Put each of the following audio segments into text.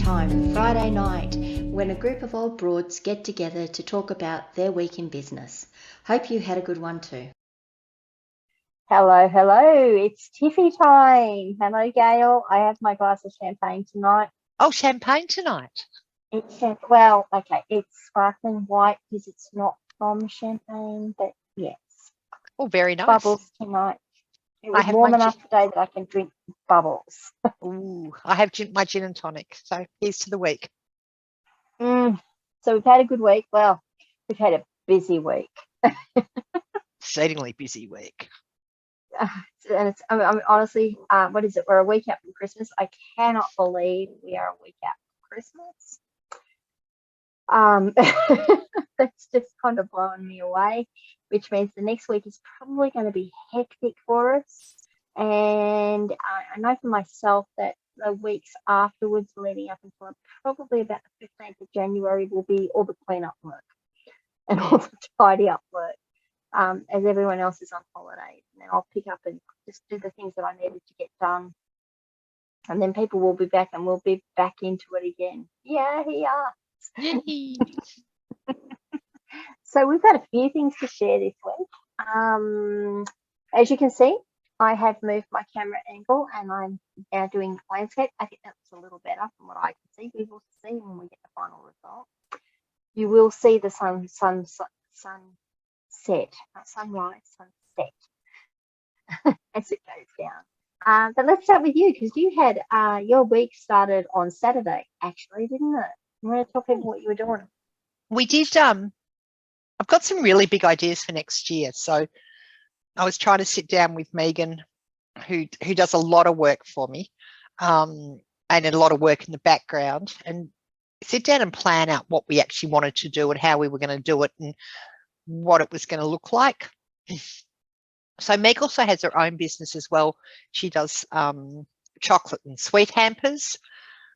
Time, Friday night, when a group of old broads get together to talk about their week in business. Hope you had a good one too. Hello, it's Tiffy time. Hello, Gail. I have my glass of champagne tonight. Oh, champagne tonight. It's sparkling white because it's not from champagne, but yes. Oh, very nice. Bubbles tonight. It was warm enough today that I can drink bubbles. Ooh, I have my gin and tonic. So here's to the week. So we've had a good week. Well, we've had a busy week. Exceedingly busy week. And it's honestly, what is it? We're a week out from Christmas. I cannot believe we are a week out from Christmas. That's just kind of blowing me away, which means the next week is probably going to be hectic for us. And I know for myself that the weeks afterwards, leading up until probably about the 15th of January, will be all the cleanup work and all the tidy up work. As everyone else is on holiday, and then I'll pick up and just do the things that I needed to get done, and then people will be back and we'll be back into it again. Yeah. So we've got a few things to share this week. As you can see, I have moved my camera angle and I'm now doing landscape. I think that's a little better from what I can see. We will see when we get the final result. You will see the sunrise, sunset as it goes down. But let's start with you, because you had your week started on Saturday, actually, didn't it? You want to talk about what you were doing? We did. I've got some really big ideas for next year. So I was trying to sit down with Megan, who does a lot of work for me, and a lot of work in the background, and sit down and plan out what we actually wanted to do and how we were going to do it and what it was going to look like. So Meg also has her own business as well. She does chocolate and sweet hampers,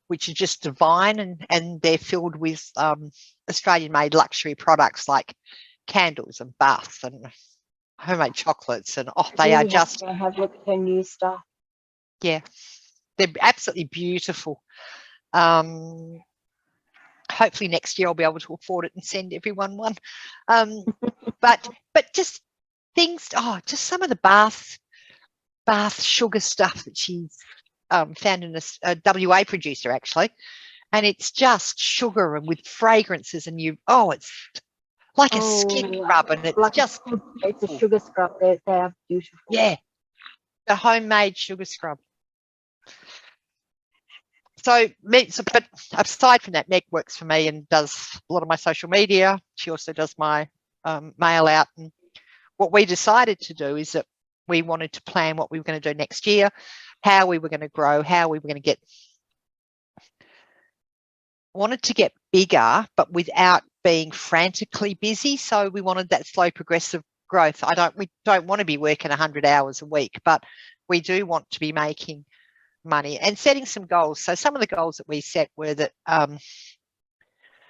which are just divine, and they're filled with Australian-made luxury products like candles and baths and homemade chocolates, and they are just. I have looked at her new stuff. Yeah, they're absolutely beautiful. Hopefully next year I'll be able to afford it and send everyone one. But just things. Just some of the bath sugar stuff that she's found in a WA producer actually, and it's just sugar and with fragrances, and it's like a skin rub, and it's like it's a sugar scrub. They are beautiful. Yeah, the homemade sugar scrub. But aside from that, Meg works for me and does a lot of my social media. She also does my mail out. And what we decided to do is that we wanted to plan what we were going to do next year, how we were going to grow, how we were going to wanted to get bigger, but without being frantically busy. So we wanted that slow, progressive growth. We don't want to be working 100 hours a week, but we do want to be making money and setting some goals. So some of the goals that we set were that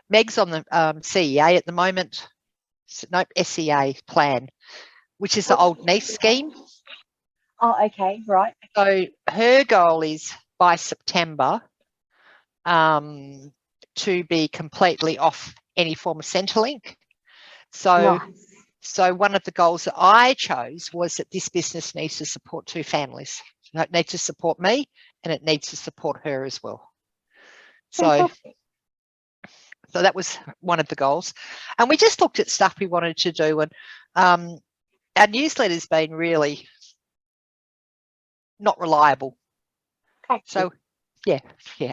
Meg's on the CEA at the moment. SEA plan, which is the old niece scheme. Oh, okay, right. So her goal is by September to be completely off any form of Centrelink. So one of the goals that I chose was that this business needs to support two families. It needs to support me and it needs to support her as well. So that was one of the goals. And we just looked at stuff we wanted to do. And our newsletter's been really not reliable. So,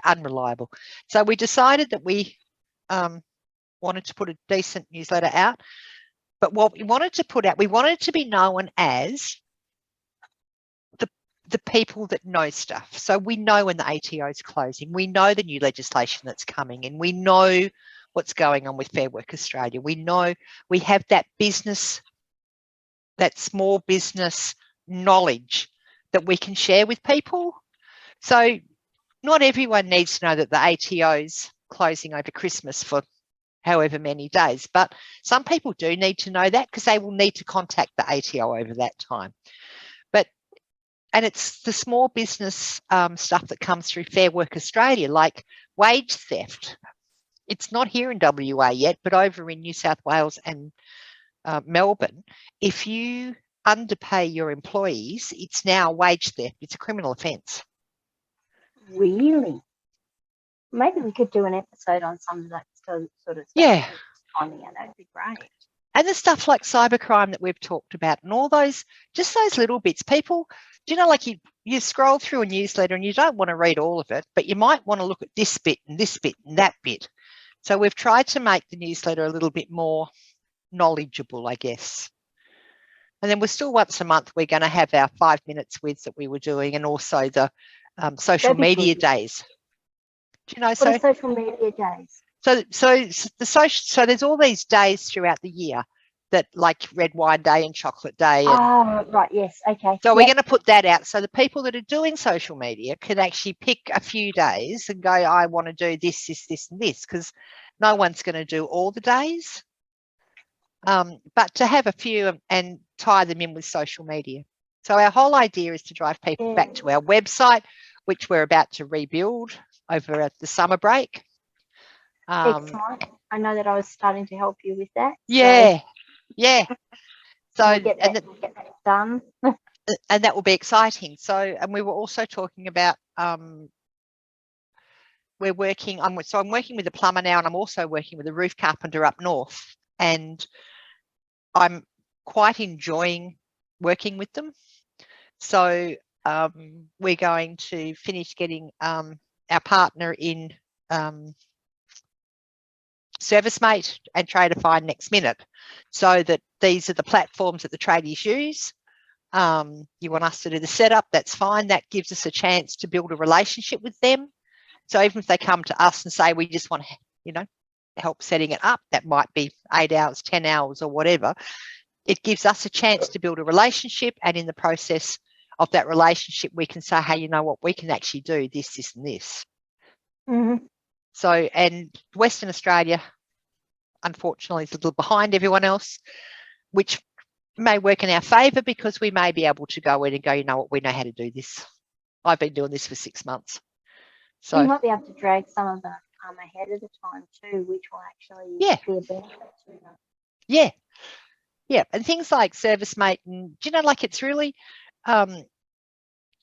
unreliable. So we decided that we wanted to put a decent newsletter out. But what we wanted to put out, we wanted to be known as the people that know stuff. So we know when the ATO is closing, we know the new legislation that's coming, and we know what's going on with Fair Work Australia. We know we have that business, that small business knowledge that we can share with people. So not everyone needs to know that the ATO's closing over Christmas for however many days, but some people do need to know that because they will need to contact the ATO over that time. And it's the small business stuff that comes through Fair Work Australia, like wage theft. It's not here in WA yet, but over in New South Wales and Melbourne, if you underpay your employees, it's now wage theft. It's a criminal offence. Really? Maybe we could do an episode on some of that sort of stuff. Yeah. That'd be great. And the stuff like cybercrime that we've talked about and all those, just those little bits. People, like you scroll through a newsletter and you don't want to read all of it, but you might want to look at this bit and that bit. So we've tried to make the newsletter a little bit more knowledgeable, I guess. And then we're still once a month, we're going to have our 5 minutes with that we were doing, and also the social media days. Do you know? What are social media days? So there's all these days throughout the year that, like Red Wine Day and Chocolate Day. And, right, yes, okay. So we're going to put that out so the people that are doing social media can actually pick a few days and go, I want to do this, and this, because no one's going to do all the days. But to have a few and tie them in with social media. So our whole idea is to drive people back to our website, which we're about to rebuild over at the summer break. Excellent. I know that I was starting to help you with that. Yeah. So we'll get that done. And that will be exciting. So, and we were also talking about I'm working with a plumber now, and I'm also working with a roof carpenter up north, and I'm quite enjoying working with them. So we're going to finish getting our partner in ServiceMate and Tradify next minute, so that these are the platforms that the tradies use. You want us to do the setup, that's fine. That gives us a chance to build a relationship with them. So even if they come to us and say, we just want to, help setting it up, that might be 8 hours, 10 hours or whatever. It gives us a chance to build a relationship, and in the process of that relationship, we can say, hey, you know what, we can actually do this, and this. Mm-hmm. So, and Western Australia, unfortunately, is a little behind everyone else, which may work in our favour, because we may be able to go in and go, you know what, we know how to do this. I've been doing this for 6 months. So you might be able to drag some of that ahead of the time too, which will actually be a benefit to them. Yeah. And things like ServiceMate, and it's really,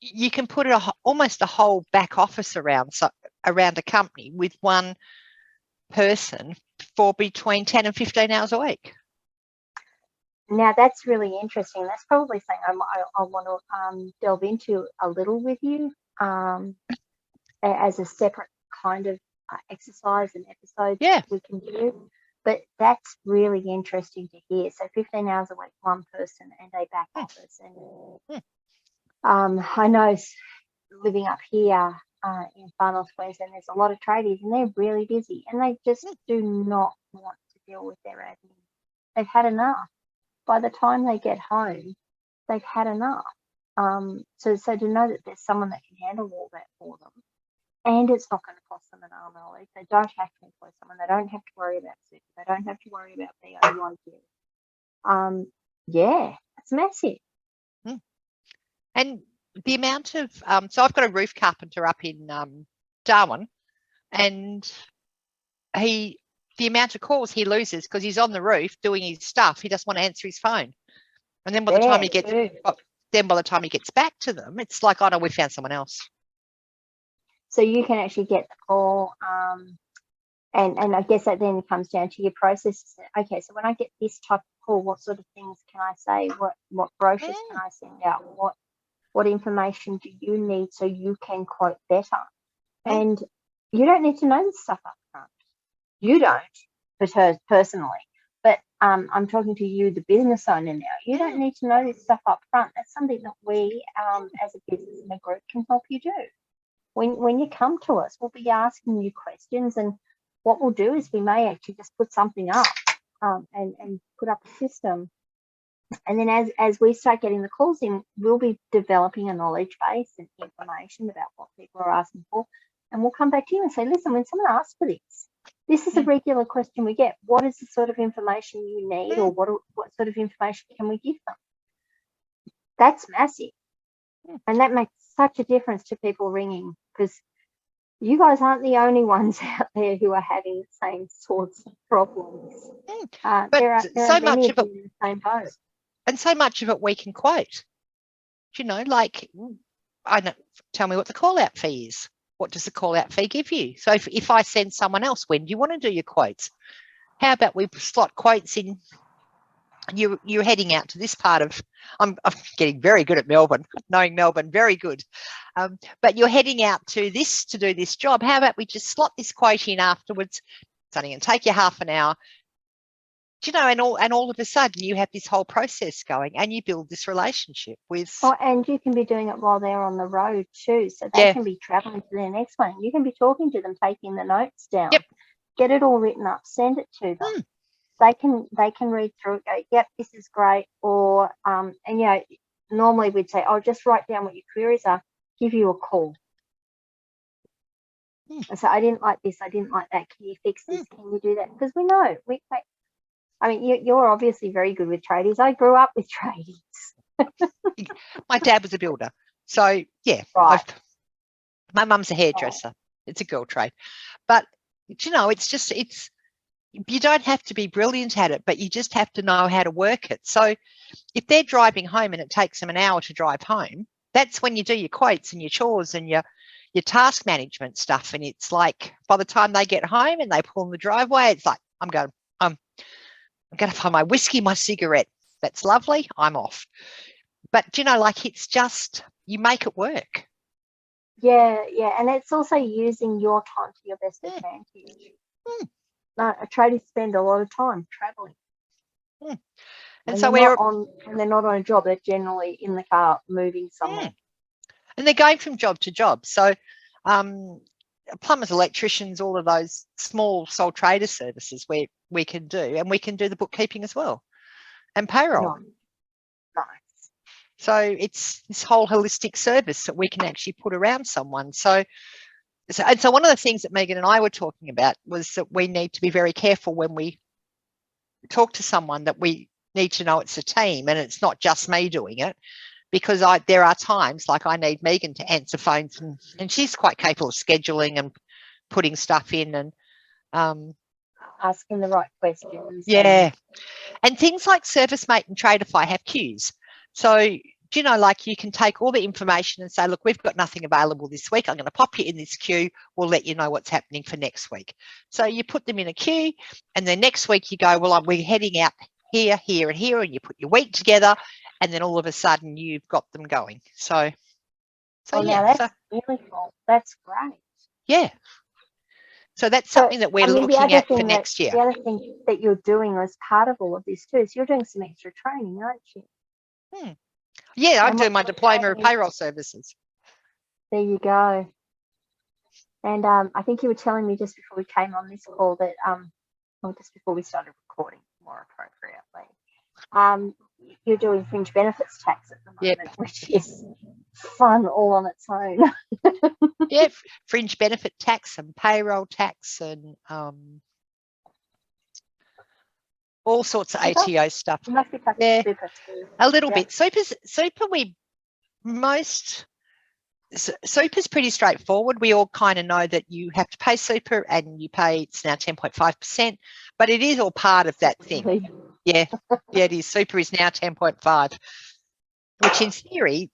you can put almost a whole back office around a company with one person for between 10 and 15 hours a week. Now that's really interesting. That's probably something I want to delve into a little with you as a separate kind of exercise and episode that we can do. But that's really interesting to hear. So 15 hours a week, one person and a back office. And I know living up here in Far North Queensland, there's a lot of tradies and they're really busy and they just do not want to deal with their admin. They've had enough. By the time they get home, they've had enough. So to know that there's someone that can handle all that for them, and it's not going to cost them an arm and a leg. They don't have to employ someone. They don't have to worry about super. They don't have to worry about BO1. It's massive. And the amount of so I've got a roof carpenter up in Darwin, and the amount of calls he loses because he's on the roof doing his stuff. He doesn't want to answer his phone, and then by the time he gets back to them, it's like, oh no, we found someone else. So you can actually get the call, and I guess that then comes down to your process. Okay, so when I get this type of call, what sort of things can I say? What brochures can I send out? What information do you need so you can quote better? And you don't need to know this stuff up front. You don't, personally. But I'm talking to you, the business owner now. You don't need to know this stuff up front. That's something that we, as a business and a group, can help you do. When you come to us, we'll be asking you questions, and what we'll do is we may actually just put something up and put up a system. And then as we start getting the calls in, we'll be developing a knowledge base and information about what people are asking for. And we'll come back to you and say, listen, when someone asks for this is a regular question we get. What is the sort of information you need, or what sort of information can we give them? That's massive. And that makes such a difference to people ringing, because You guys aren't the only ones out there who are having the same sorts of problems. But there are so many much of of you it, in the same boat. and so much of it we can quote. You know, like, I know, tell me what the call out fee is. What does the call out fee give you? So if I send someone else, when do you want to do your quotes? How about we slot quotes in? You're heading out to this part of, I'm getting very good at Melbourne, knowing Melbourne very good. But you're heading out to this to do this job. How about we just slot this quote in afterwards? It's only going to take you half an hour. Do you know, and all of a sudden you have this whole process going, and you build this relationship with. Oh, and you can be doing it while they're on the road too, so they can be traveling to their next one. You can be talking to them, taking the notes down. Yep. Get it all written up, send it to them. They can read through it, go, yep, this is great. Or and you know, normally we'd say, oh, just write down what your queries are, give you a call. And so I didn't like this, I didn't like that. Can you fix this? Can you do that? Because we know I mean, you're obviously very good with tradies. I grew up with tradies. My dad was a builder, so yeah. Right. My mum's a hairdresser. It's a girl trade, but you know, it's you don't have to be brilliant at it, but you just have to know how to work it. So if they're driving home and it takes them an hour to drive home, that's when you do your quotes and your chores and your task management stuff. And it's like, by the time they get home and they pull in the driveway, it's like, I'm going to find my whiskey, my cigarette. That's lovely. I'm off. But you know, like, it's just, you make it work. Yeah, and it's also using your time to your best advantage. No, tradies spend a lot of time traveling. And so when they're not on a job, they're generally in the car moving somewhere. And they're going from job to job. So plumbers, electricians, all of those small sole trader services where we can do, and we can do the bookkeeping as well, and payroll. Nice. So it's this whole holistic service that we can actually put around someone. So one of the things that Megan and I were talking about was that we need to be very careful when we talk to someone, that we need to know it's a team and it's not just me doing it, because there are times, like, I need Megan to answer phones, and she's quite capable of scheduling and putting stuff in and asking the right questions. Yeah. And things like ServiceMate and Tradeify have queues. So, you know, like, you can take all the information and say, look, we've got nothing available this week. I'm going to pop you in this queue. We'll let you know what's happening for next week. So you put them in a queue, and then next week you go, well, we're heading out here, here, and here, and you put your week together, and then all of a sudden you've got them going. So yeah. That's really cool. That's great. Yeah. So that's something that we're looking at for next year. The other thing that you're doing as part of all of this too is you're doing some extra training, aren't you? Yeah, I'm doing my diploma of payroll services. There you go. And I think you were telling me just before we came on this call that, well, just before we started recording more appropriately, you're doing fringe benefits tax at the moment, which is fun all on its own. Yeah, fringe benefit tax and payroll tax and all sorts of ATO stuff. You must be touching super too. A little bit. Super's pretty straightforward. We all kind of know that you have to pay super, and you pay, it's now 10.5%, but it is all part of that thing. Yeah, it is. Super is now 10.5, which in theory,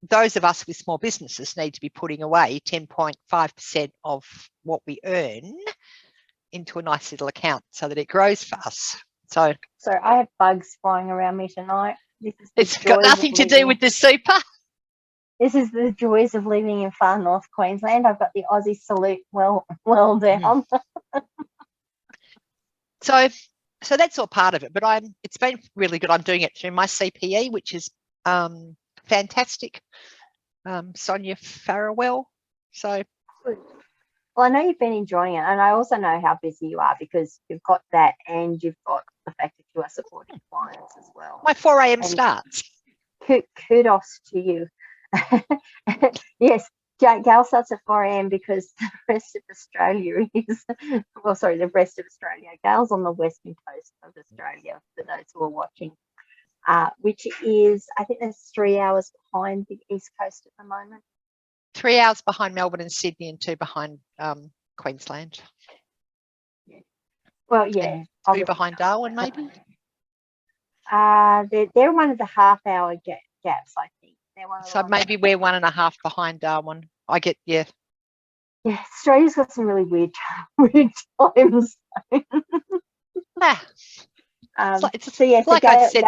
those of us with small businesses need to be putting away 10.5% of what we earn into a nice little account so that it grows for us. So I have bugs flying around me tonight. It's got nothing to do with the super. This is the joys of living in far north Queensland. I've got the Aussie salute well down. So that's all part of it. But it's been really good. I'm doing it through my CPE, which is fantastic. Sonia Farrell. So. Well, I know you've been enjoying it, and I also know how busy you are, because you've got that and you've got the fact that you are supporting clients as well. My 4 a.m. starts. Kudos to you. Yes, Gail starts at 4 a.m. because the rest of Australia is, the rest of Australia. Gail's on the western coast of Australia, for those who are watching, which is, I think, there's 3 hours behind the east coast at the moment. 3 hours behind Melbourne and Sydney and 2 behind Queensland. Well, yeah. And 2 obviously. behind Darwin, maybe? They're one of the half-hour gaps, I think. They're one of the So ones maybe we're 1.5 behind Darwin. I get, yeah. Yeah, Australia's got some really weird times. Ah, So yeah, so like I said,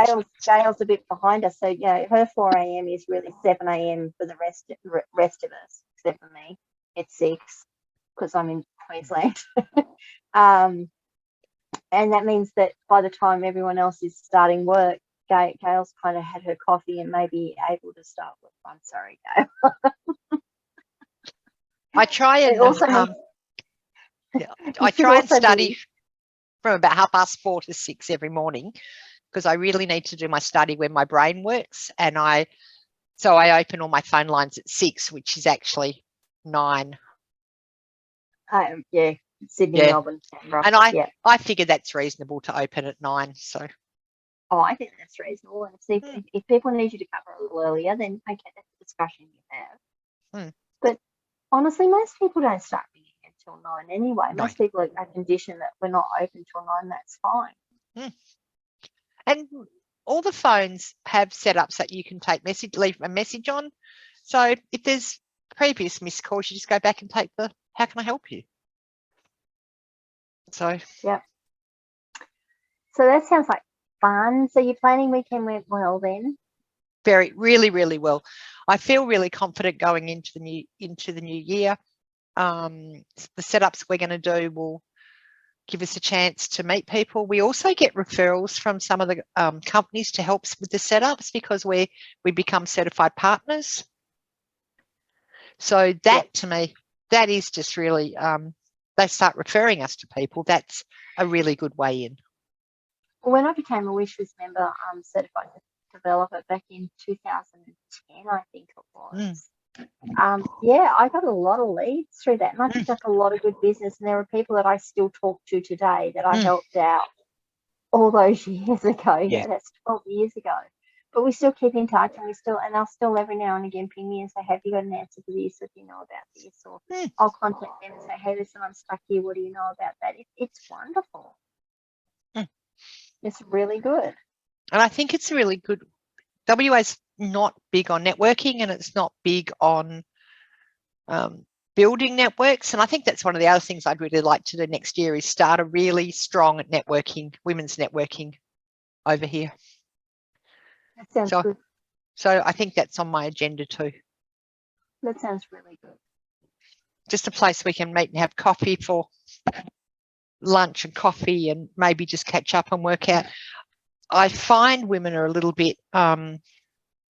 Gail's a bit behind us. So yeah, her 4 a.m. is really 7 a.m. for the rest of us, except for me. It's 6 because I'm in Queensland. And that means that by the time everyone else is starting work, Gail's kind of had her coffee and maybe able to start work. I'm sorry, Gail. I try and I try and study from about 4:30 to 6 every morning, because I really need to do my study when my brain works. And so I open all my phone lines at 6, which is actually 9. Yeah, Sydney, Yeah. Melbourne, Canberra. And I figure that's reasonable to open at 9. So. Oh, I think that's reasonable. And see, if people need you to cover a little earlier, then okay, that's a discussion you have. But honestly, most people don't start reading until 9 anyway. No. Most people are conditioned that we're not open till 9. That's fine. And all the phones have setups that you can leave a message on. So if there's previous missed calls, you just go back and take the "How can I help you?" So yeah. So that sounds like fun. So your planning weekend went well then? Really well. I feel really confident going into the new year. The setups we're going to do will give us a chance to meet people. We also get referrals from some of the companies to help us with the setups, because we become certified partners. So that to me, that is just really, they start referring us to people. That's a really good way in. Well, when I became a Wishlist member, certified developer back in 2010, I think it was. Yeah, I got a lot of leads through that, and I picked up a lot of good business. And there are people that I still talk to today that I helped out all those years ago. Yeah, that's 12 years ago. But we still keep in touch, and they'll still every now and again ping me and say, "Have you got an answer for this? Or do you know about this?" Or I'll contact them and say, "Hey, listen, I'm stuck here. What do you know about that?" It's wonderful. It's really good. And I think it's really good. WA's not big on networking, and it's not big on building networks. And I think that's one of the other things I'd really like to do next year, is start a really strong women's networking over here. That sounds good. So I think that's on my agenda too. That sounds really good. Just a place we can meet and have coffee for lunch and coffee, and maybe just catch up and work out. I find women are a little bit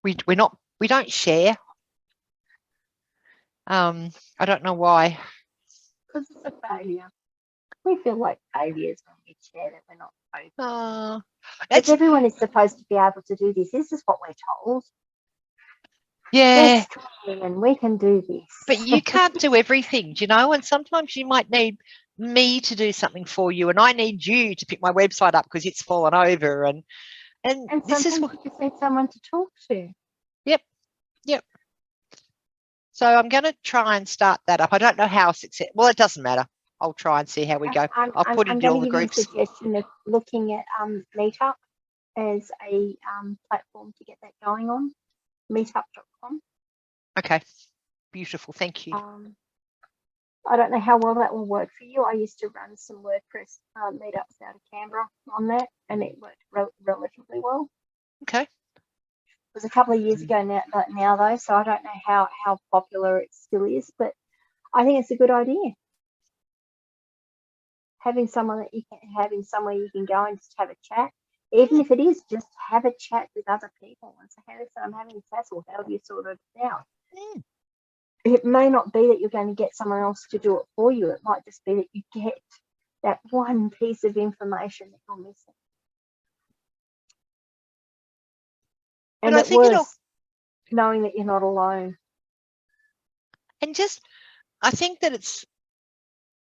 we don't share. I don't know why. Because it's a failure. We feel like failures when we share that we're not open. But everyone is supposed to be able to do this. This is what we're told. Yeah. And we can do this. But you can't do everything, you know, and sometimes you might need me to do something for you, and I need you to pick my website up because it's fallen over, and this is what you just need someone to talk to. Yep. So I'm going to try and start that up. I don't know how successful. Well, it doesn't matter. I'll try and see how we go. I'll put it in all the groups. I'm going to give you a suggestion of looking at Meetup as a platform to get that going on. Meetup.com. Okay. Beautiful. Thank you. I don't know how well that will work for you. I used to run some WordPress meetups out of Canberra on that, and it worked relatively well. Okay. It was a couple of years ago now though, so I don't know how popular it still is, but I think it's a good idea. Having somewhere you can go and just have a chat, even if it is just have a chat with other people and say, "Hey, listen, I'm having this hassle. How have you sorted it out?" It may not be that you're going to get someone else to do it for you. It might just be that you get that one piece of information that you're missing. And I think knowing that you're not alone. And I think that it's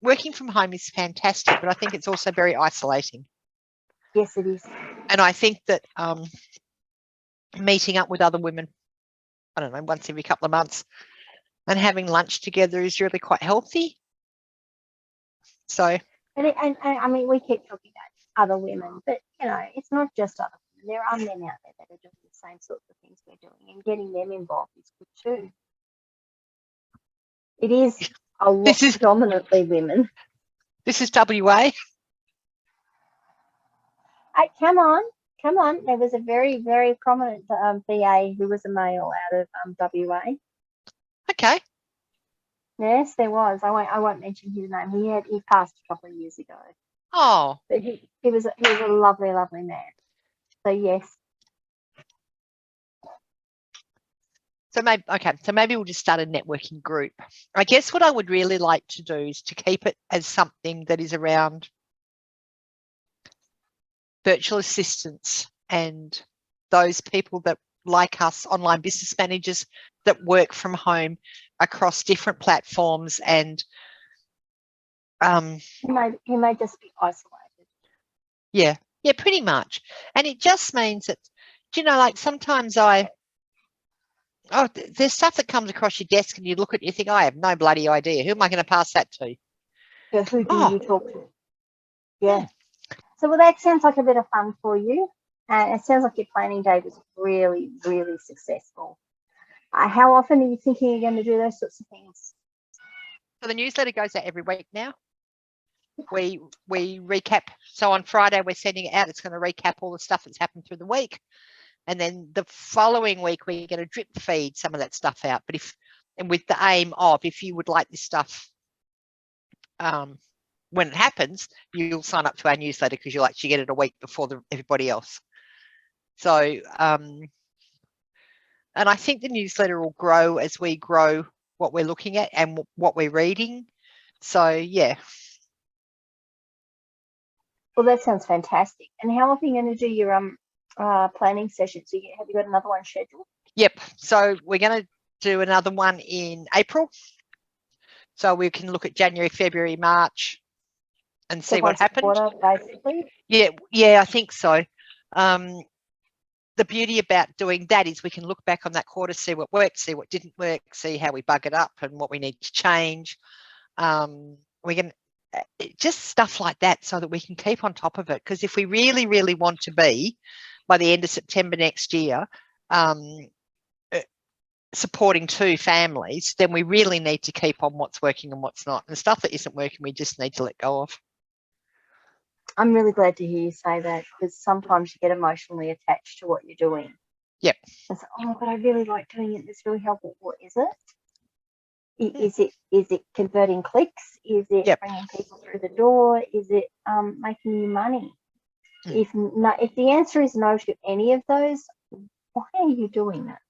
working from home is fantastic, but I think it's also very isolating. Yes, it is. And I think that meeting up with other women, I don't know, once every couple of months, and having lunch together is really quite healthy. So, and I mean, we keep talking about other women, but you know, it's not just other women. There are men out there that are doing the same sorts of things we're doing, and getting them involved is good too. It is a lot predominantly women. This is WA. Hey, come on. There was a very, very prominent VA who was a male out of WA. Okay. Yes, there was. I won't mention his name. He passed a couple of years ago. Oh. But he was a lovely, lovely man. So yes. So maybe we'll just start a networking group. I guess what I would really like to do is to keep it as something that is around virtual assistants and those people that, like us, online business managers that work from home across different platforms, and he may just be isolated. Yeah, pretty much. And it just means that, you know, like sometimes there's stuff that comes across your desk and you look at it, you think, I have no bloody idea. Who am I going to pass that to? So who do you talk to? Yeah. So, well, that sounds like a bit of fun for you. It sounds like your planning day was really, really successful. How often are you thinking you're going to do those sorts of things? So the newsletter goes out every week now. We recap. So on Friday, we're sending it out. It's going to recap all the stuff that's happened through the week. And then the following week, we're going to drip feed some of that stuff out. But with the aim of, if you would like this stuff, when it happens, you'll sign up to our newsletter because you'll actually get it a week before everybody else. So, and I think the newsletter will grow as we grow what we're looking at and what we're reading. So, yeah. Well, that sounds fantastic. And how often are you going to do your planning sessions? Have you got another one scheduled? Yep. So we're going to do another one in April. So we can look at January, February, March and see what happened. Quarter, basically. Yeah, I think so. The beauty about doing that is we can look back on that quarter, see what worked, see what didn't work, see how we bug it up and what we need to change. We can just stuff like that so that we can keep on top of it. Because if we really, really want to be, by the end of September next year, supporting 2 families, then we really need to keep on what's working and what's not. And the stuff that isn't working, we just need to let go of. I'm really glad to hear you say that, because sometimes you get emotionally attached to what you're doing. Yep. And so, oh, but I really like doing it. It's really helpful. What is it? Is it converting clicks? Is it bringing people through the door? Is it making you money? If the answer is no to any of those, why are you doing that?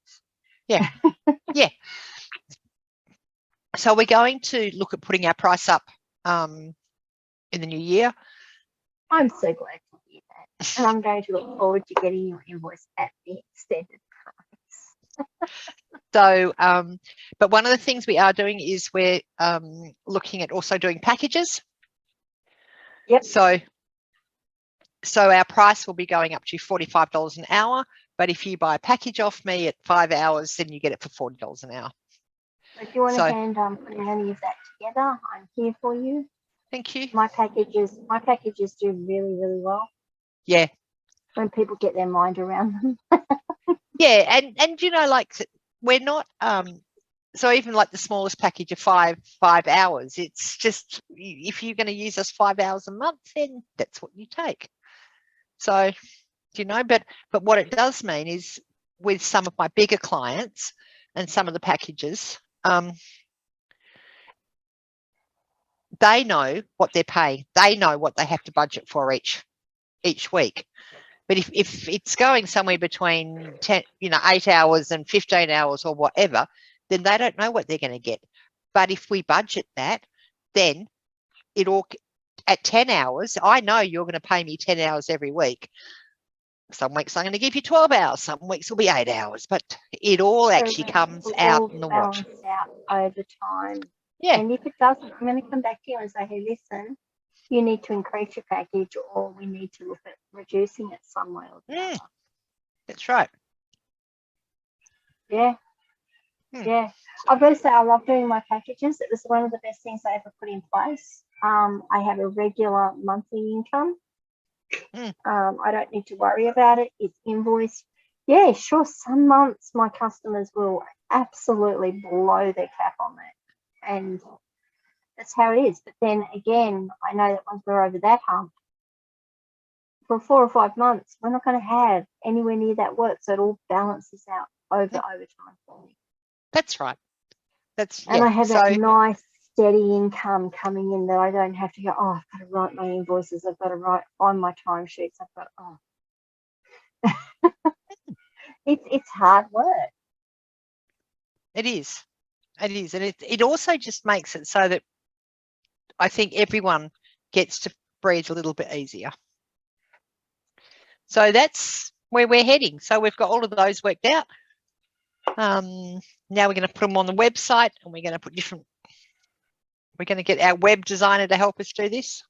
Yeah. Yeah. So we're going to look at putting our price up in the new year. I'm so glad to hear that. And I'm going to look forward to getting your invoice at the extended price. So, but one of the things we are doing is we're looking at also doing packages. Yep. So our price will be going up to $45 an hour. But if you buy a package off me at 5 hours, then you get it for $40 an hour. So if you want to hand putting any of that together, I'm here for you. Thank you. My packages do really, really well. Yeah. When people get their mind around them. Yeah, and you know, like we're not so even like the smallest package of 5 hours, it's just, if you're going to use us 5 hours a month, then that's what you take. So, you know, but what it does mean is with some of my bigger clients and some of the packages, they know what they're paying. They know what they have to budget for each week. But if it's going somewhere between 8 hours and 15 hours or whatever, then they don't know what they're going to get. But if we budget that, then it all at 10 hours, I know you're going to pay me 10 hours every week. Some weeks I'm going to give you 12 hours. Some weeks will be 8 hours, but it all actually comes out in the wash. Out over time. Yeah. And if it doesn't, I'm going to come back to you and say, hey, listen, you need to increase your package, or we need to look at reducing it somewhere or the other. That's right. Yeah. Yeah, I've got to say I love doing my packages. It was one of the best things I ever put in place. I have a regular monthly income. I don't need to worry about it. It's invoiced. Yeah, sure. Some months my customers will absolutely blow their cap on that, and that's how it is. But then again, I know that once we're over that hump, for 4 or 5 months, we're not going to have anywhere near that work, so it all balances out over time for me. That's right. And I have that nice steady income coming in that I don't have to go, oh, I've got to write my invoices, I've got to find my timesheets, I've got, it's hard work. It is. And it also just makes it so that I think everyone gets to breathe a little bit easier. So that's where we're heading. So we've got all of those worked out. Now we're going to put them on the website, and we're going to we're going to get our web designer to help us do this.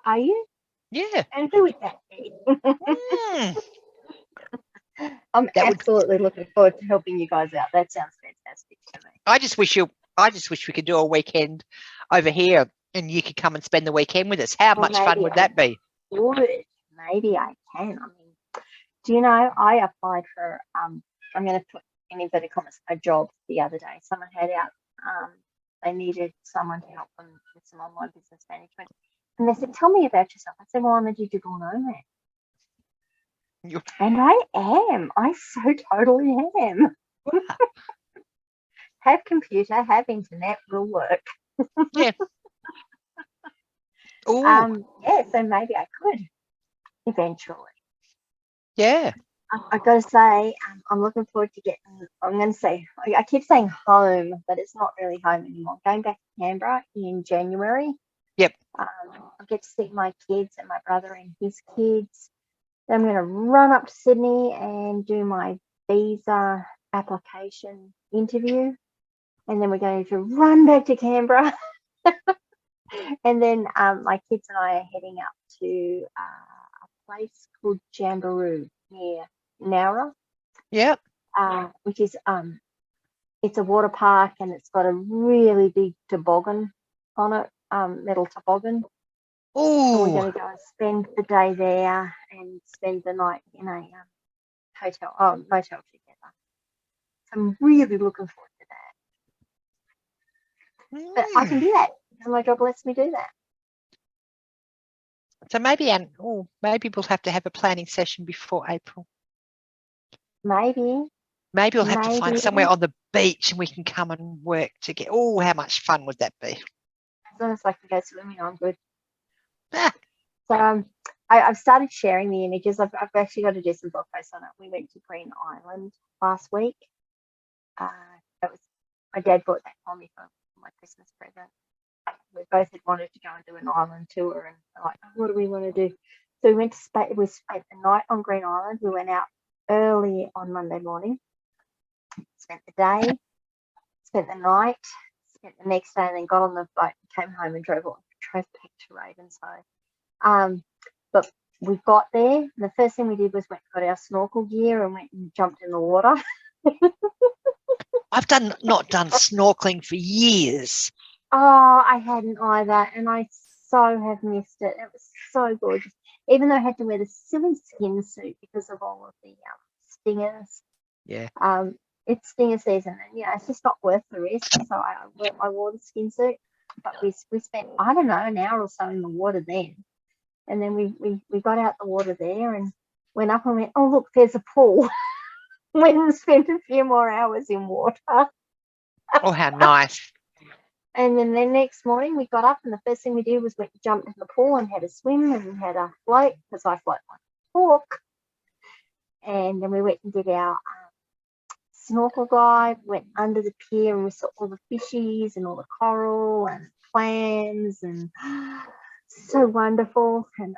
Are you? Yeah. And who is that? I'm absolutely looking forward to helping you guys out. That sounds fantastic to me. I just wish we could do a weekend over here and you could come and spend the weekend with us. How much fun would that be? Maybe I can. I mean, do you know, I applied for, I'm going to put in inverted commas, a job the other day. Someone had out, they needed someone to help them with some online business management. And they said, tell me about yourself. I said, well, I'm a digital nomad. And I am. I so totally am. Have computer, have internet, will work. Yeah. Yeah, so maybe I could eventually. Yeah. I've got to say, I'm looking forward to getting, I'm going to say, I keep saying home, but it's not really home anymore. Going back to Canberra in January. Yep. I'll get to see my kids and my brother and his kids. Then I'm going to run up to Sydney and do my visa application interview. And then we're going to run back to Canberra. And then my kids and I are heading up to a place called Jamboree near Nowra. Yep. Which is it's a water park, and it's got a really big toboggan on it, metal toboggan. Oh. We're going to go and spend the day there and spend the night in a motel together. So I'm really looking forward to that. But I can do that because my job lets me do that. So maybe we'll have to have a planning session before April. Maybe we'll have to find somewhere on the beach and we can come and work together. Oh, how much fun would that be? As long as I can go swimming, I'm good. So I've started sharing the images. I've actually got to do some blog posts on it. We went to Green Island last week. That was my dad bought that for me for my Christmas present. We both had wanted to go and do an island tour, and like, what do we want to do? So we went to we spent the night on Green Island. We went out early on Monday morning, spent the day, spent the night, spent the next day, and then got on the boat and came home and drove back to Ravenshoe. But we got there, and the first thing we did was got our snorkel gear and went and jumped in the water. I've not done snorkeling for years. Oh, I hadn't either, and I so have missed it. It was so gorgeous, even though I had to wear the silly skin suit because of all of the stingers. Yeah. It's stinger season, and it's just not worth the risk. So I wore the skin suit, but we spent, I don't know, an hour or so in the water then, and then we got out the water there and went up and went, oh look, there's a pool. Went and spent a few more hours in water. Oh, how nice. And then the next morning we got up, and the first thing we did was went and jumped in the pool and had a swim and had a float, because I float like a hawk. And then we went and did our snorkel dive, went under the pier, and we saw all the fishies and all the coral and clams, and so wonderful. And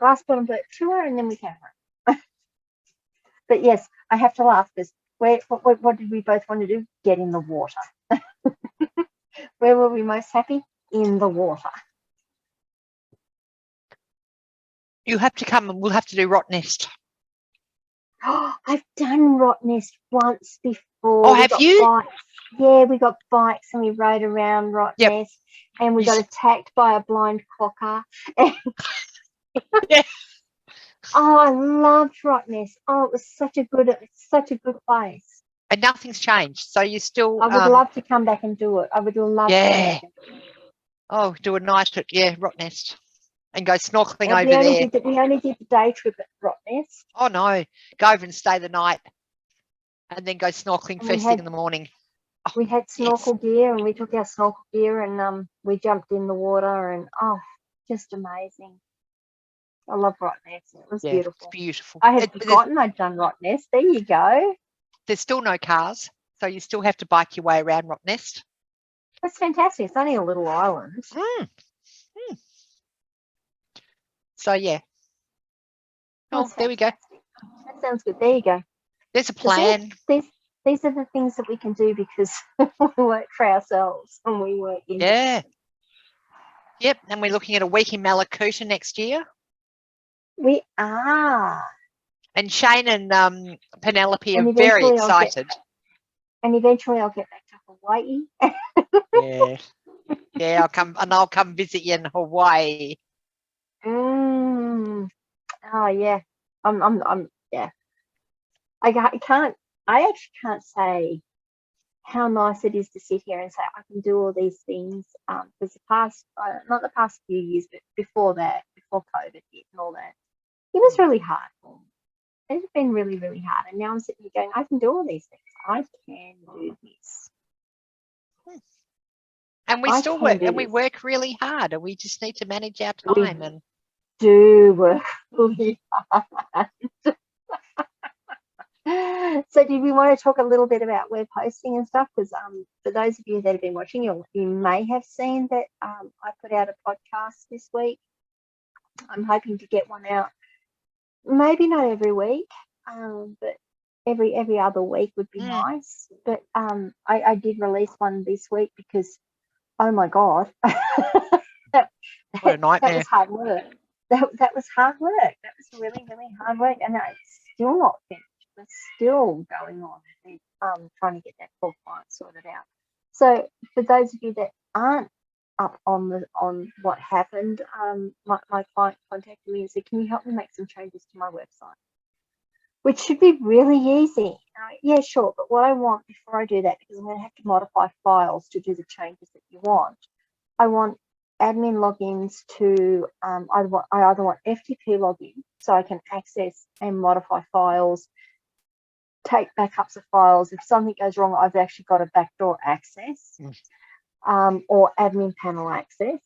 glass bottom boat tour, and then we came home. But yes, I have to laugh because what did we both want to do? Get in the water. Where were we most happy? In the water. You have to come, and we'll have to do Rottnest. I've done Rottnest once before. Oh, have you? Bikes. Yeah, we got bikes and we rode around Yep. Rottnest, and we You got s- attacked by a blind cocker. Yeah. Oh, I loved Rottnest. Oh, it's such a good place. And nothing's changed. So you still, I would love to come back and do it. I would love to come yeah. back and do it. Oh, do a night at, Rottnest and go snorkeling And over there. we only did the day trip at Rottnest. Oh, no. Go over and stay the night and then go snorkeling And first thing in the morning. Oh, we had snorkel gear, and we took our snorkel gear, and we jumped in the water, and just amazing. I love Rottnest. It was beautiful. It's beautiful. I had forgotten I'd done Rottnest. There you go. There's still no cars, so you still have to bike your way around Rottnest. That's fantastic. It's only a little island. So, yeah. Oh, there we go. That sounds good. There you go. There's a plan. These are the things that we can do because we work for ourselves and we work in. Yeah. Yep. And we're looking at a week in Malakuta next year. We are. And Shane and Penelope are very excited. And eventually I'll get back to Hawaii. Yeah. Yeah, I'll come visit you in Hawaii. Oh yeah. I'm yeah. I actually can't say how nice it is to sit here and say I can do all these things. Because the past, not the past few years, but before that, before COVID hit and all that, it was really hard for me. It's been really, really hard. And now I'm sitting here going, I can do all these things. I can do this. And we still work, and we work really hard, and we just need to manage our time. We do work really hard. So did we want to talk a little bit about web hosting and stuff? Because for those of you that have been watching, you may have seen that I put out a podcast this week. I'm hoping to get one out, maybe not every week, but every other week would be nice. But I did release one this week because, oh my God, what a nightmare. That was hard work. That was hard work. That was really, really hard work, and it's still not finished. It's still going on. Trying to get that full client sorted out. So for those of you that aren't up on what happened, my client contacted me and said, "Can you help me make some changes to my website?" Which should be really easy. Yeah, sure. But what I want before I do that, because I'm going to have to modify files to do the changes that you want, I want admin logins to I either want FTP login so I can access and modify files, take backups of files. If something goes wrong, I've actually got a backdoor access, or admin panel access.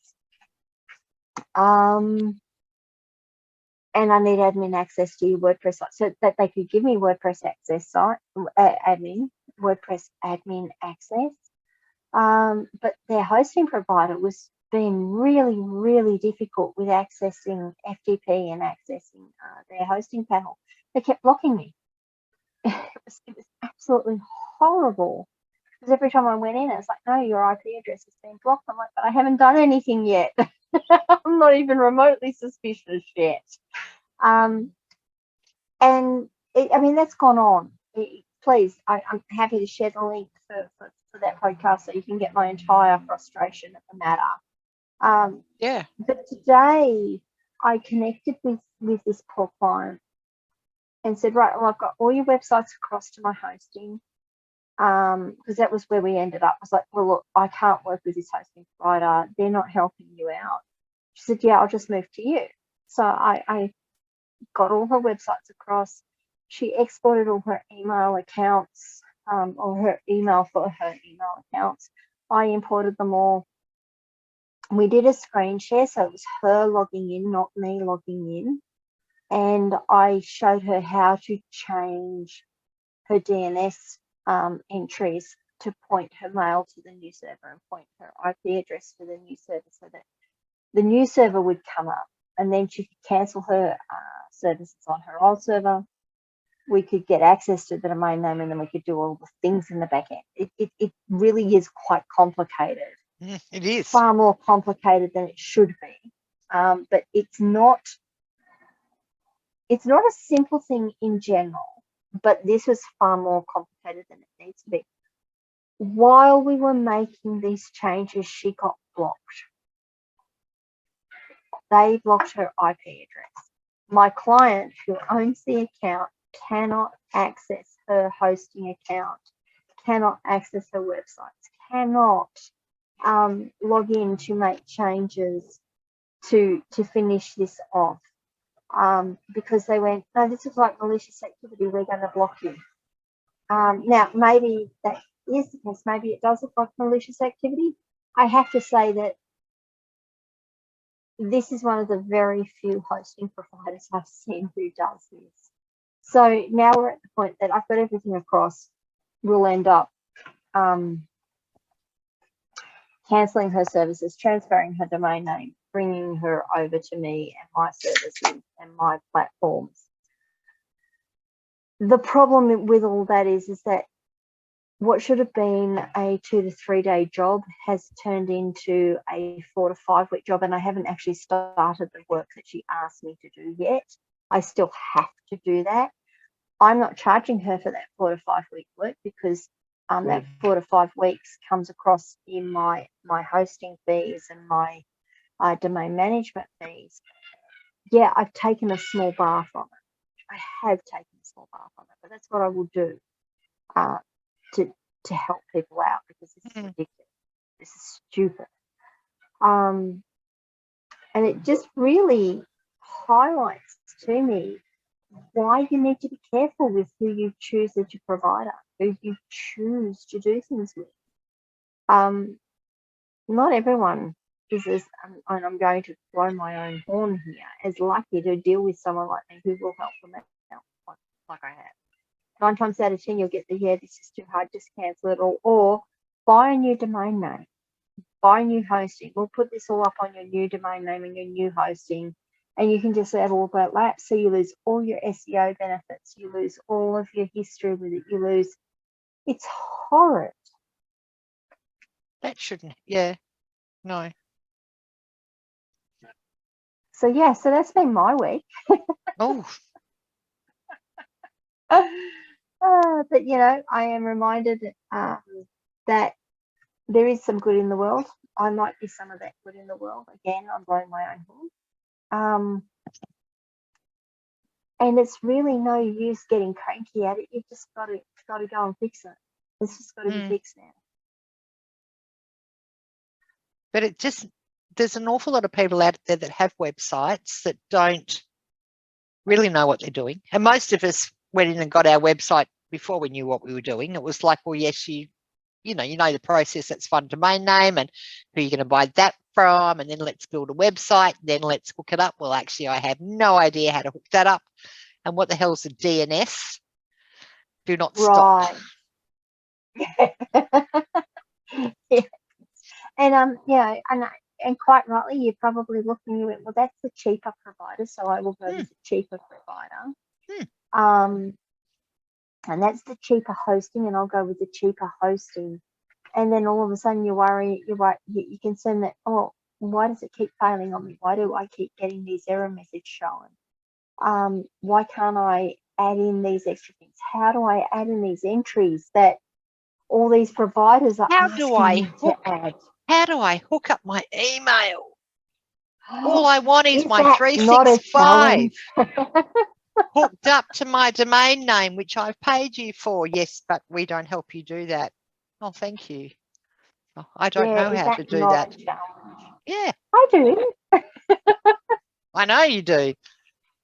And I need admin access to your WordPress site so that they could give me WordPress access WordPress admin access. But their hosting provider was being really, really difficult with accessing FTP and accessing their hosting panel. They kept blocking me. It was absolutely horrible. Because every time I went in, it's like, no, your IP address has been blocked. I'm like, but I haven't done anything yet. I'm not even remotely suspicious yet. And that's gone on. Please, I'm happy to share the link for that podcast so you can get my entire frustration of the matter. Yeah. But today I connected with this poor client and said, right, well, I've got all your websites across to my hosting. Because that was where we ended up. I was like, well, look, I can't work with this hosting provider. They're not helping you out. She said, yeah, I'll just move to you. So I got all her websites across. She exported all her email accounts, or her email for her email accounts. I imported them all. We did a screen share, so it was her logging in, not me logging in. And I showed her how to change her DNS entries to point her mail to the new server and point her IP address to the new server so that the new server would come up, and then she could cancel her services on her old server. We could get access to the domain name, and then we could do all the things in the back end. It really is quite complicated. It is. Far more complicated than it should be. But it's not a simple thing in general. but this was far more complicated than it needs to be. While we were making these changes, she got blocked. They blocked her IP address. My client, who owns the account, cannot access her hosting account, cannot access her websites, cannot log in to make changes to finish this off, because they went, no, this is like malicious activity, we're going to block you. Now, maybe that is the case. Maybe it does look like malicious activity. I have to say that this is one of the very few hosting providers I've seen who does this. So now we're at the point that I've got everything across. We'll end up cancelling her services, transferring her domain name, bringing her over to me and my services and my platforms. The problem with all that is that what should have been a 2 to 3 day job has turned into a 4 to 5 week job, and I haven't actually started the work that she asked me to do yet. I still have to do that. I'm not charging her for that 4 to 5 week work because that 4 to 5 weeks comes across in my hosting fees and my domain management fees. Yeah, I've taken a small bar from it. I have taken a small bar from it, but that's what I will do to help people out, because this is ridiculous. This is stupid. And it just really highlights to me why you need to be careful with who you choose as your provider, who you choose to do things with. Not everyone is as, and I'm going to blow my own horn here, as lucky to deal with someone like me who will help them out like I have. 9 times out of 10, you'll get the, yeah, this is too hard, just cancel it all, or buy a new domain name, buy new hosting. We'll put this all up on your new domain name and your new hosting, and you can just let all that lapse. So you lose all your SEO benefits, you lose all of your history with it, you lose. It's horrid. That shouldn't, yeah, no. So yeah, so that's been my week. Oh. But you know, I am reminded that there is some good in the world. I might be some of that good in the world. Again, I'm blowing my own horn. And it's really no use getting cranky at it. You've just got to go and fix it. It's just got to be fixed now. But it just, there's an awful lot of people out there that have websites that don't really know what they're doing. And most of us went in and got our website before we knew what we were doing. It was like, well, yes, you know the process. That's fun domain name and who you're going to buy that from, and then let's build a website, then let's hook it up. Well, actually, I have no idea how to hook that up. And what the hell's a DNS? Do not stop. Yeah. And and quite rightly, you're probably looking, you went, well, that's the cheaper provider, so I will go with the cheaper provider. And that's the cheaper hosting, and I'll go with the cheaper hosting. And then all of a sudden you're concerned that, oh, why does it keep failing on me? Why do I keep getting these error messages showing? Why can't I add in these extra things? How do I add in these entries that all these providers are asking me to add? How do I hook up my email? All I want is my that 365 hooked up to my domain name, which I've paid you for. Yes, but we don't help you do that. Oh, thank you. Oh, I don't know how to do that. Yeah. I do. I know you do,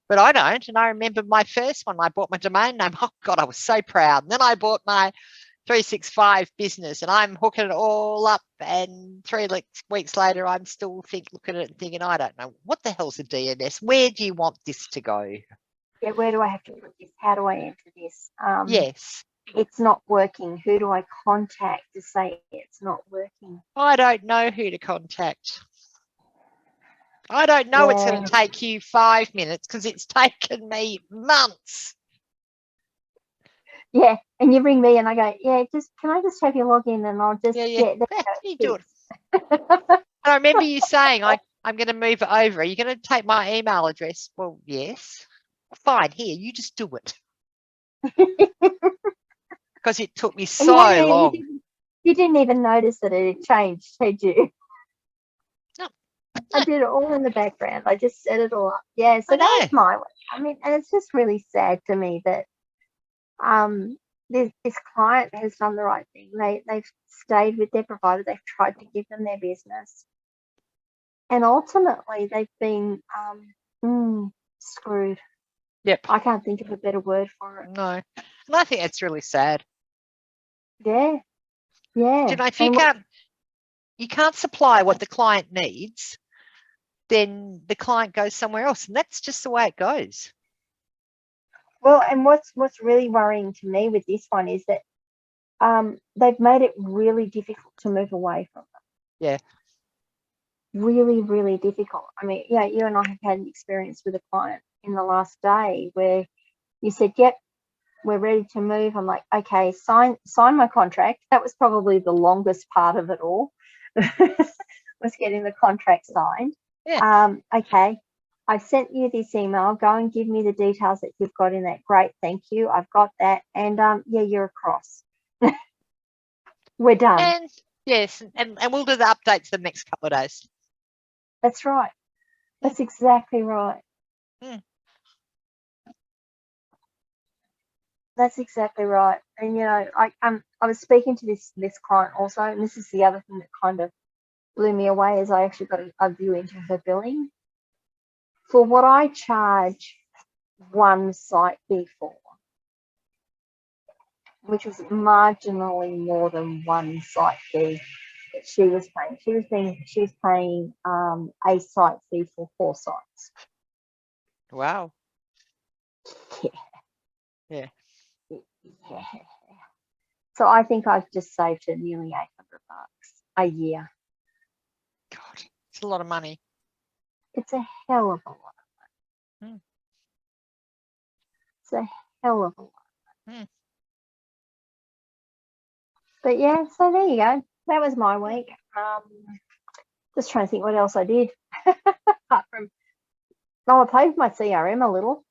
but I don't. And I remember my first one, I bought my domain name. Oh, God, I was so proud. And then I bought my 365 business, and I'm hooking it all up, and 3 weeks later I'm still looking at it and thinking, I don't know, what the hell's a DNS? Where do you want this to go? Yeah, where do I have to put this? How do I enter this? Yes. It's not working. Who do I contact to say it's not working? I don't know who to contact. I don't know. It's going to take you 5 minutes because it's taken me months. Yeah, and you ring me and I go, yeah, can I just have you log in, and I'll just you do it. And I remember you saying, I'm going to move it over. Are you going to take my email address? Well, yes. Fine, here, you just do it. because it took me And so long. you didn't even notice that it had changed, did you? No. I did it all in the background. I just set it all up. Yeah, so I that was know. my way. I mean, and it's just really sad to me that this client has done the right thing. They've stayed with their provider. They've tried to give them their business, and ultimately they've been screwed. Yep. I can't think of a better word for it. No. And I think that's really sad. Yeah. Yeah. You know, if And you can't supply what the client needs, then the client goes somewhere else. And that's just the way it goes. well, and what's really worrying to me with this one is that they've made it really difficult to move away from them. Yeah. Really, really difficult. I mean, yeah, you and I have had an experience with a client in the last day where you said, yep, we're ready to move. I'm like, okay, sign my contract. That was probably the longest part of it all, was getting the contract signed. Yeah. Okay, I sent you this email. Go and give me the details that you've got in that. Great, thank you. I've got that. And yeah, you're across. We're done. And yes, and we'll do the updates the next couple of days. That's right. That's exactly right. That's exactly right. And you know, I was speaking to this client also, and this is the other thing that kind of blew me away, is I actually got a view into her billing. For what I charge one site fee for, which was marginally more than one site fee that she was paying. She was paying a site fee for 4 sites. Wow. Yeah. Yeah. Yeah. So I think I've just saved her nearly $800 a year. God, it's a lot of money. It's a hell of a lot. It's a hell of a lot. But yeah, so there you go. That was my week. Just trying to think what else I did. Apart from, I played with my CRM a little.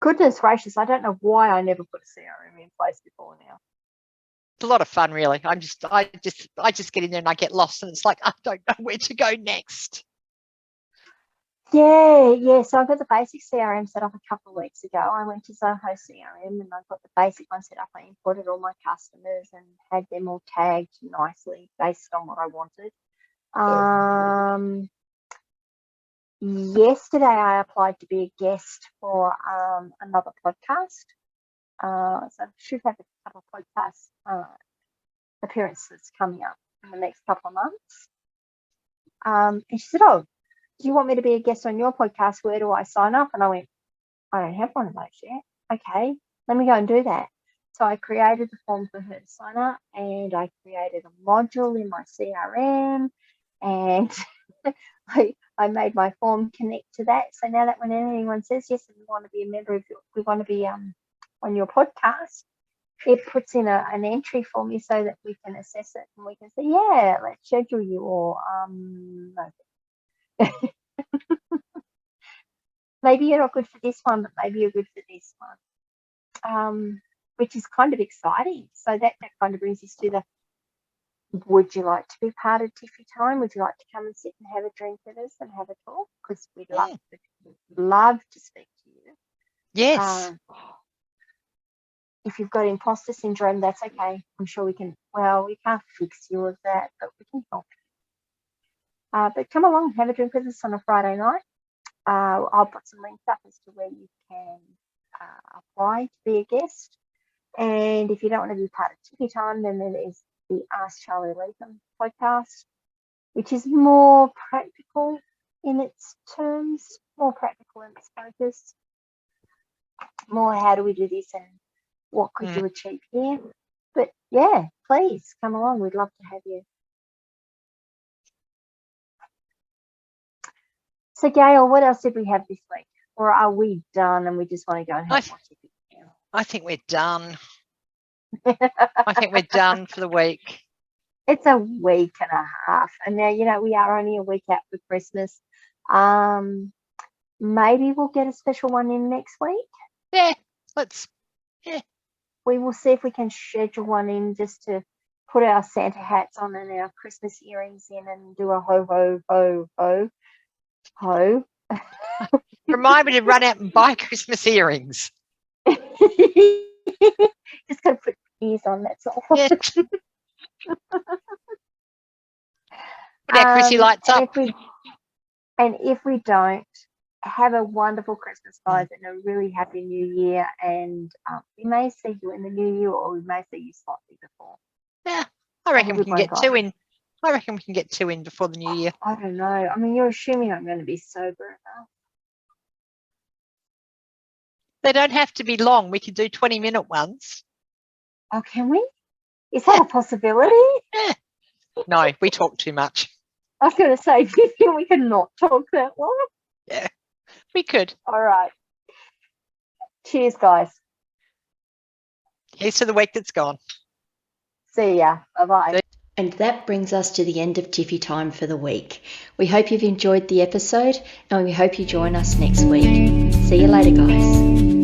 Goodness gracious, I don't know why I never put a CRM in place before now. It's a lot of fun, really. I just get in there and I get lost, and it's like I don't know where to go next. Yeah. So I got the basic CRM set up a couple of weeks ago. I went to Zoho CRM and I got the basic one set up. I imported all my customers and had them all tagged nicely based on what I wanted. Yesterday I applied to be a guest for another podcast. So I should have a couple of podcast appearances coming up in the next couple of months. And she said, oh, do you want me to be a guest on your podcast? Where do I sign up? And I went, I don't have one of those yet. Okay, let me go and do that. So I created the form for her to sign up, and I created a module in my CRM, and I made my form connect to that. So now that when anyone says, yes, we want to be a member of we want to be on your podcast, it puts in an entry for me so that we can assess it and we can say, yeah, let's schedule you, or no. Maybe you're not good for this one, but maybe you're good for this one, which is kind of exciting. So that kind of brings us to the, would you like to be part of Tiffy Time? Would you like to come and sit and have a drink with us and have a talk? Because we'd love to speak to you. Yes. If you've got imposter syndrome, that's okay. I'm sure we can't fix you of that, but we can help you. But come along, have a drink with us on a Friday night. I'll put some links up as to where you can apply to be a guest. And if you don't want to be part of Tiffy Time, then there is the Ask Charlie Latham podcast, which is more practical in its terms, more practical in its focus, more how do we do this and what could you achieve here. But yeah, please come along. We'd love to have you. So Gail, what else did we have this week? Or are we done and we just want to go and have more tickets now? I think we're done. I think we're done for the week. It's a week and a half. And now, you know, we are only a week out for Christmas. Maybe we'll get a special one in next week. Yeah, let's Yeah. We will see if we can schedule one in just to put our Santa hats on and our Christmas earrings in and do a ho, ho, ho, ho, ho. Remind me to run out and buy Christmas earrings. Just got to put ears on, that's all. Yeah. Put our Chrissy lights up. If we don't, have a wonderful Christmas, guys, and a really happy New Year. And we may see you in the New Year, or we may see you slightly before. Yeah, I reckon we can get two in. I reckon we can get two in before the New Year. I don't know. I mean, you're assuming I'm going to be sober enough. They don't have to be long. We could do 20-minute ones. Oh, can we? Is that a possibility? Yeah. No, we talk too much. I was going to say, do you think we can not talk that long? Yeah, we could. All right. Cheers, guys. Here's to the week that's gone. See ya. Bye-bye. And that brings us to the end of Tiffy Time for the week. We hope you've enjoyed the episode, and we hope you join us next week. See you later, guys.